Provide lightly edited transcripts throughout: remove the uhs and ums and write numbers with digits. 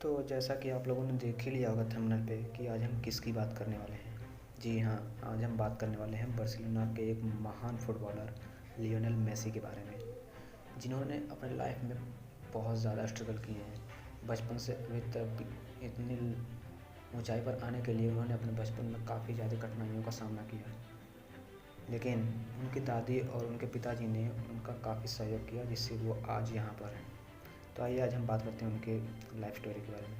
तो जैसा कि आप लोगों ने देख ही लिया होगा थंबनेल पे कि आज हम किसकी बात करने वाले हैं। जी हाँ, आज हम बात करने वाले हैं बार्सिलोना के एक महान फुटबॉलर लियोनेल मेसी के बारे में, जिन्होंने अपने लाइफ में बहुत ज़्यादा स्ट्रगल किए हैं। बचपन से अभी तक इतनी ऊंचाई पर आने के लिए उन्होंने अपने बचपन में काफ़ी ज़्यादा कठिनाइयों का सामना किया, लेकिन उनकी दादी और उनके पिताजी ने उनका काफ़ी सहयोग किया, जिससे वो आज यहाँ पर हैं। तो आइए आज हम बात करते हैं उनके लाइफ स्टोरी के बारे में।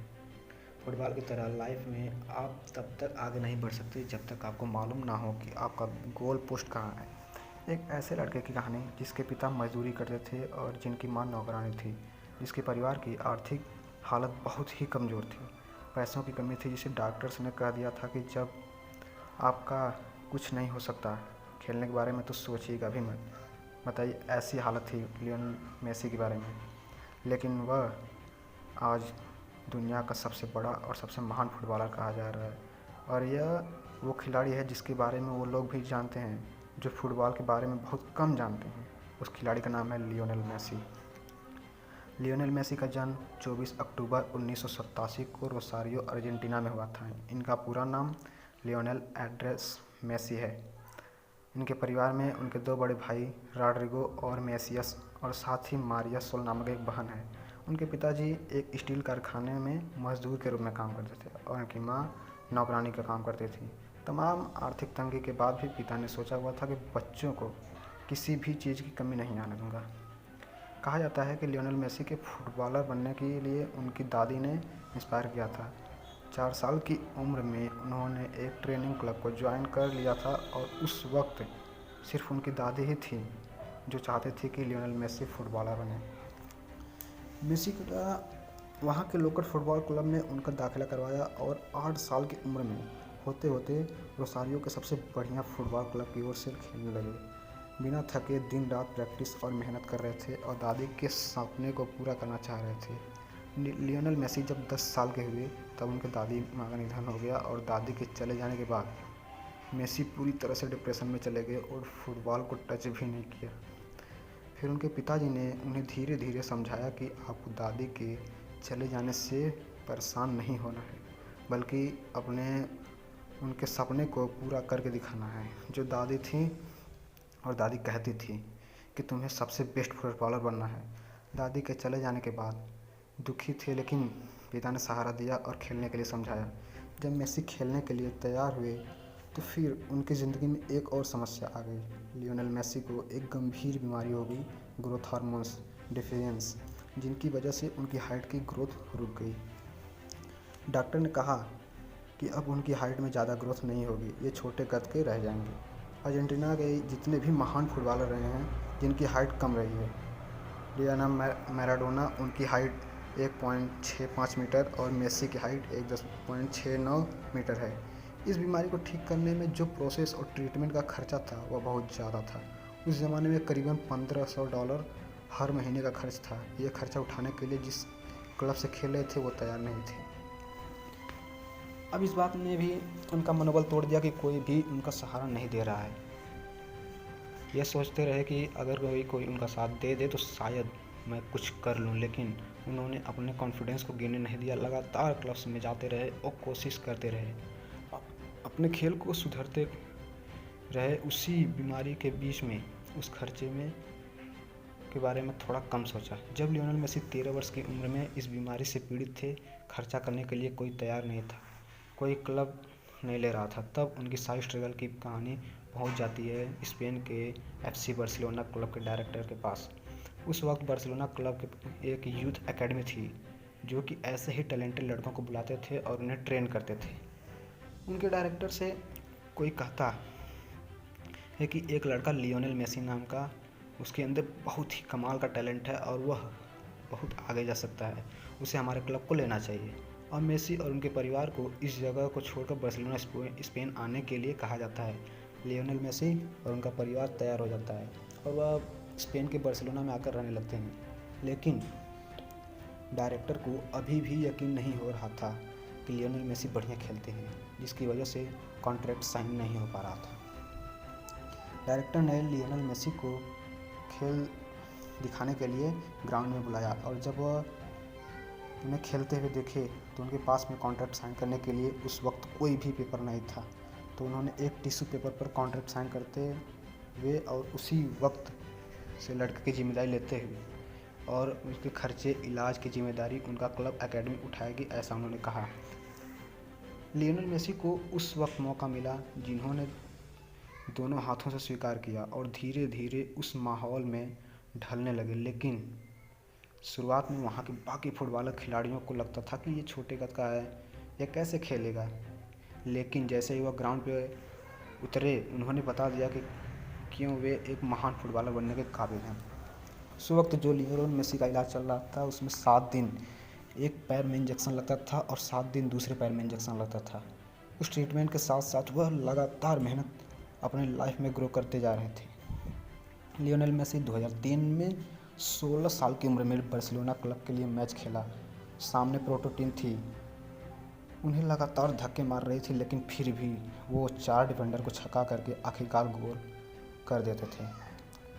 फुटबॉल की तरह लाइफ में आप तब तक आगे नहीं बढ़ सकते जब तक आपको मालूम ना हो कि आपका गोल पोस्ट कहाँ है। एक ऐसे लड़के की कहानी जिसके पिता मजदूरी करते थे और जिनकी मां नौकरानी थी, जिसके परिवार की आर्थिक हालत बहुत ही कमज़ोर थी। पैसों की कमी थी, जिसे डॉक्टर्स ने कह दिया था कि जब आपका कुछ नहीं हो सकता, खेलने के बारे में तो सोचिएगा भी मत। बताइए, ऐसी हालत थी लियोनेल मेसी के बारे में। लेकिन वह आज दुनिया का सबसे बड़ा और सबसे महान फुटबॉलर कहा जा रहा है, और यह वो खिलाड़ी है जिसके बारे में वो लोग भी जानते हैं जो फुटबॉल के बारे में बहुत कम जानते हैं। उस खिलाड़ी का नाम है लियोनेल मेसी। लियोनेल मेसी का जन्म 24 अक्टूबर 1987 को रोसारियो अर्जेंटीना में हुआ था। इनका पूरा नाम लियोनेल एड्रेस मेसी है। इनके परिवार में उनके दो बड़े भाई रॉड्रिगो और मेसियस और साथ ही मारिया सोल नामक एक बहन है। उनके पिताजी एक स्टील कारखाने में मजदूर के रूप में काम करते थे और उनकी मां नौकरानी का काम करती थी। तमाम आर्थिक तंगी के बाद भी पिता ने सोचा हुआ था कि बच्चों को किसी भी चीज़ की कमी नहीं आने दूंगा। कहा जाता है कि लियोनेल मेसी के फुटबॉलर बनने के लिए उनकी दादी ने इंस्पायर किया था। 4 साल की उम्र में उन्होंने एक ट्रेनिंग क्लब को ज्वाइन कर लिया था और उस वक्त सिर्फ उनकी दादी ही थी जो चाहते थे कि लियोनेल मेसी फुटबॉलर बने। मेसी का वहाँ के लोकल फुटबॉल क्लब में उनका दाखिला करवाया और 8 साल की उम्र में होते होते रोसारियो के सबसे बढ़िया फुटबॉल क्लब की ओर से खेलने लगे। बिना थके दिन रात प्रैक्टिस और मेहनत कर रहे थे और दादी के सपने को पूरा करना चाह रहे थे। लियोनेल मेसी जब 10 साल के हुए तब उनके दादी माँ का निधन हो गया और दादी के चले जाने के बाद मेसी पूरी तरह से डिप्रेशन में चले गए और फुटबॉल को टच भी नहीं किया। फिर उनके पिताजी ने उन्हें धीरे धीरे समझाया कि आपको दादी के चले जाने से परेशान नहीं होना है, बल्कि अपने उनके सपने को पूरा करके दिखाना है जो दादी थी। और दादी कहती थी कि तुम्हें सबसे बेस्ट फुटबॉलर बनना है। दादी के चले जाने के बाद दुखी थे, लेकिन पिता ने सहारा दिया और खेलने के लिए समझाया। जब मेसी खेलने के लिए तैयार हुए तो फिर उनकी ज़िंदगी में एक और समस्या आ गई। लियोनेल मेसी को एक गंभीर बीमारी हो गई, ग्रोथ हार्मोन्स डिफिशिएंस, जिनकी वजह से उनकी हाइट की ग्रोथ रुक गई। डॉक्टर ने कहा कि अब उनकी हाइट में ज़्यादा ग्रोथ नहीं होगी, ये छोटे कद के रह जाएंगे। अर्जेंटीना के जितने भी महान फुटबॉलर रहे हैं जिनकी हाइट कम रही है, डियाना मैराडोना, उनकी हाइट 1.65 मीटर और मेसी की हाइट 1.69 मीटर है। इस बीमारी को ठीक करने में जो प्रोसेस और ट्रीटमेंट का खर्चा था वह बहुत ज़्यादा था। उस ज़माने में करीबन $1500 हर महीने का खर्च था। यह खर्चा उठाने के लिए जिस क्लब से खेल रहे थे वो तैयार नहीं थे। अब इस बात ने भी उनका मनोबल तोड़ दिया कि कोई भी उनका सहारा नहीं दे रहा है। ये सोचते रहे कि अगर कोई उनका साथ दे दे तो शायद मैं कुछ कर लूं, लेकिन उन्होंने अपने कॉन्फिडेंस को गिरने नहीं दिया। लगातार क्लब्स में जाते रहे और कोशिश करते रहे, अपने खेल को सुधरते रहे। उसी बीमारी के बीच में उस खर्चे में के बारे में थोड़ा कम सोचा। जब लियोनेल मेसी 13 वर्ष की उम्र में इस बीमारी से पीड़ित थे, खर्चा करने के लिए कोई तैयार नहीं था, कोई क्लब नहीं ले रहा था। तब उनकी सारी स्ट्रगल की कहानी पहुंच जाती है स्पेन के एफसी बार्सिलोना क्लब के डायरेक्टर के पास। उस वक्त बार्सिलोना क्लब के एक यूथ एकेडमी थी जो कि ऐसे ही टैलेंटेड लड़कों को बुलाते थे और उन्हें ट्रेन करते थे। उनके डायरेक्टर से कोई कहता है कि एक लड़का लियोनेल मेसी नाम का, उसके अंदर बहुत ही कमाल का टैलेंट है और वह बहुत आगे जा सकता है, उसे हमारे क्लब को लेना चाहिए। और मेसी और उनके परिवार को इस जगह को छोड़कर बार्सिलोना स्पेन आने के लिए कहा जाता है। लियोनेल मेसी और उनका परिवार तैयार हो जाता है और वह स्पेन के बार्सिलोना में आकर रहने लगते हैं। लेकिन डायरेक्टर को अभी भी यकीन नहीं हो रहा था कि लियोनेल मेसी बढ़िया खेलते हैं, जिसकी वजह से कॉन्ट्रैक्ट साइन नहीं हो पा रहा था। डायरेक्टर ने लियोनेल मेसी को खेल दिखाने के लिए ग्राउंड में बुलाया और जब वह उन्हें खेलते हुए देखे तो उनके पास में कॉन्ट्रैक्ट साइन करने के लिए उस वक्त कोई भी पेपर नहीं था। तो उन्होंने एक टिश्यू पेपर पर कॉन्ट्रैक्ट साइन करते हुए और उसी वक्त से लड़के की जिम्मेदारी लेते हुए और उसके खर्चे इलाज की जिम्मेदारी उनका क्लब एकेडमी उठाएगी, ऐसा उन्होंने कहा। लियोनेल मेसी को उस वक्त मौका मिला जिन्होंने दोनों हाथों से स्वीकार किया और धीरे धीरे उस माहौल में ढलने लगे। लेकिन शुरुआत में वहाँ के बाकी फुटबॉलर खिलाड़ियों को लगता था कि ये छोटे कद का है, यह कैसे खेलेगा। लेकिन जैसे ही वह ग्राउंड पे उतरे उन्होंने बता दिया कि क्यों वे एक महान फुटबॉलर बनने के काबिल हैं। उस वक्त जो लियोनेल मेसी का इलाज चल रहा था उसमें 7 दिन एक पैर में इंजेक्शन लगता था और 7 दिन दूसरे पैर में इंजेक्शन लगता था। उस ट्रीटमेंट के साथ साथ वह लगातार मेहनत अपने लाइफ में ग्रो करते जा रहे थे। लियोनेल मेसी 2003 में 16 साल की उम्र में बार्सिलोना क्लब के लिए मैच खेला। सामने प्रोटो टीम थी, उन्हें लगातार धक्के मार रही थी, लेकिन फिर भी वो 4 डिफेंडर को छक्का करके आखिरकार गोल कर देते थे।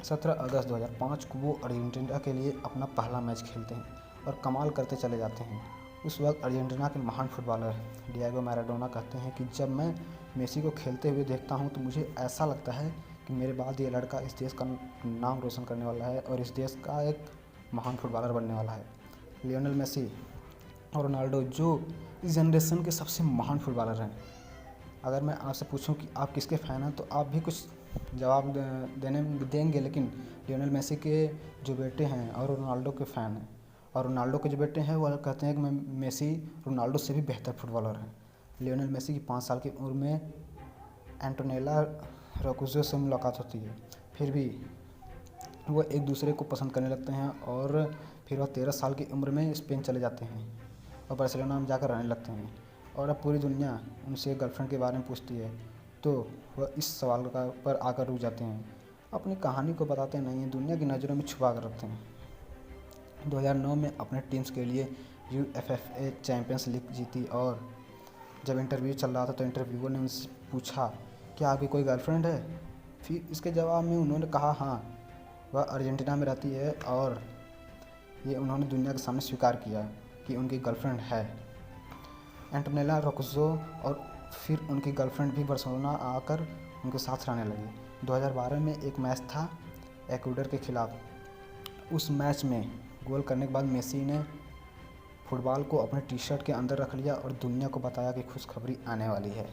17 अगस्त 2005 को वो अर्जेंटीना के लिए अपना पहला मैच खेलते हैं और कमाल करते चले जाते हैं। उस वक्त अर्जेंटीना के महान फुटबॉलर डिएगो मैराडोना कहते हैं कि जब मैं मेसी को खेलते हुए देखता हूं तो मुझे ऐसा लगता है कि मेरे बाद ये लड़का इस देश का नाम रोशन करने वाला है और इस देश का एक महान फुटबॉलर बनने वाला है। लियोनेल मेसी और रोनाल्डो जो इस जनरेशन के सबसे महान फुटबॉलर हैं। अगर मैं आपसे पूछूं कि आप किसके फ़ैन हैं तो आप भी कुछ जवाब देंगे, लेकिन लियोनेल मेसी के जो बेटे हैं और रोनाल्डो के फ़ैन हैं, और रोनाल्डो के जो बेटे हैं वह कहते हैं कि मैं मेसी रोनाल्डो से भी बेहतर फुटबॉलर है। लियोनेल मेसी की 5 साल की उम्र में एंटोनेला रोकुजो से मुलाकात होती है, फिर भी वह एक दूसरे को पसंद करने लगते हैं और फिर वह 13 साल की उम्र में स्पेन चले जाते हैं और बार्सिलोना में जाकर रहने लगते हैं। और अब पूरी दुनिया उनसे गर्लफ्रेंड के बारे में पूछती है तो वह इस सवाल पर आकर रुक जाते हैं। अपनी कहानी को बताते नहीं हैं, दुनिया की नज़रों में छुपा कर रखते हैं। 2009 में अपने टीम्स के लिए यूएफए चैंपियंस लीग जीती और जब इंटरव्यू चल रहा था तो इंटरव्यूअर ने उनसे पूछा क्या आपकी कोई गर्लफ्रेंड है। फिर इसके जवाब में उन्होंने कहा हाँ, वह अर्जेंटीना में रहती है और ये उन्होंने दुनिया के सामने स्वीकार किया कि उनकी गर्लफ्रेंड है एंटोनेला रोकुजो। और फिर उनकी गर्लफ्रेंड भी बार्सिलोना आकर उनके साथ रहने लगी। 2012 में एक मैच था इक्वाडोर के खिलाफ। उस मैच में गोल करने के बाद मेसी ने फुटबॉल को अपने टी शर्ट के अंदर रख लिया और दुनिया को बताया कि खुशखबरी आने वाली है,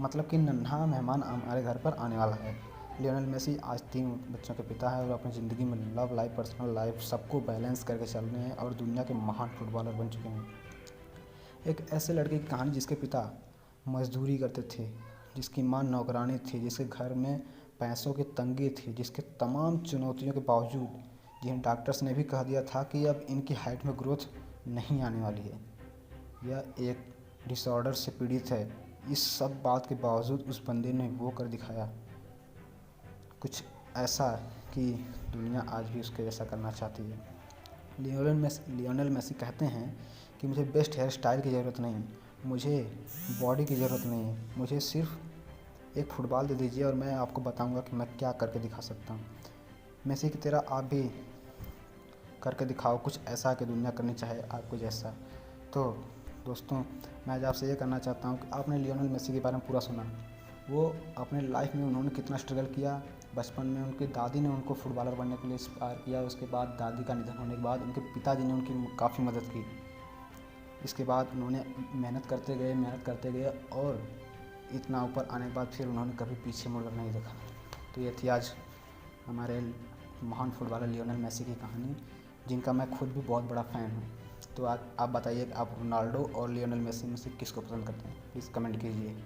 मतलब कि नन्हा मेहमान हमारे घर पर आने वाला है। लियोनेल मेसी आज 3 बच्चों के पिता है और अपनी ज़िंदगी में लव लाइफ, पर्सनल लाइफ सबको बैलेंस करके चल रहे हैं और दुनिया के महान फुटबॉलर बन चुके हैं। एक ऐसे लड़के की कहानी जिसके पिता मजदूरी करते थे, जिसकी मां नौकरानी थी, जिसके घर में पैसों की तंगी थी, जिसके तमाम चुनौतियों के बावजूद जिन डॉक्टर्स ने भी कह दिया था कि अब इनकी हाइट में ग्रोथ नहीं आने वाली है, यह एक डिसऑर्डर से पीड़ित है। इस सब बात के बावजूद उस बंदे ने वो कर दिखाया कुछ ऐसा कि दुनिया आज भी उसके जैसा करना चाहती है। लियोनेल मेसी कहते हैं कि मुझे बेस्ट हेयर स्टाइल की ज़रूरत नहीं, मुझे बॉडी की ज़रूरत नहीं है, मुझे सिर्फ एक फुटबॉल दे दीजिए और मैं आपको बताऊंगा कि मैं क्या करके दिखा सकता हूँ। मेसी की तरह आप भी करके दिखाओ कुछ ऐसा कि दुनिया करनी चाहे आपको जैसा। तो दोस्तों, मैं आज आपसे ये करना चाहता हूँ कि आपने लियोनेल मेसी के बारे में पूरा सुना। वो अपने लाइफ में उन्होंने कितना स्ट्रगल किया। बचपन में उनकी दादी ने उनको फुटबॉलर बनने के लिए इंस्पायर किया। उसके बाद दादी का निधन होने के बाद उनके पिताजी ने उनकी काफ़ी मदद की। इसके बाद उन्होंने मेहनत करते गए और इतना ऊपर आने के बाद फिर उन्होंने कभी पीछे मुड़कर नहीं देखा। तो ये थी आज हमारे महान फुटबॉलर लियोनेल मेसी की कहानी, जिनका मैं खुद भी बहुत बड़ा फ़ैन हूँ। तो आज आप बताइए आप रोनाल्डो और लियोनेल मेसी में से किसको पसंद करते हैं, प्लीज़ कमेंट कीजिए।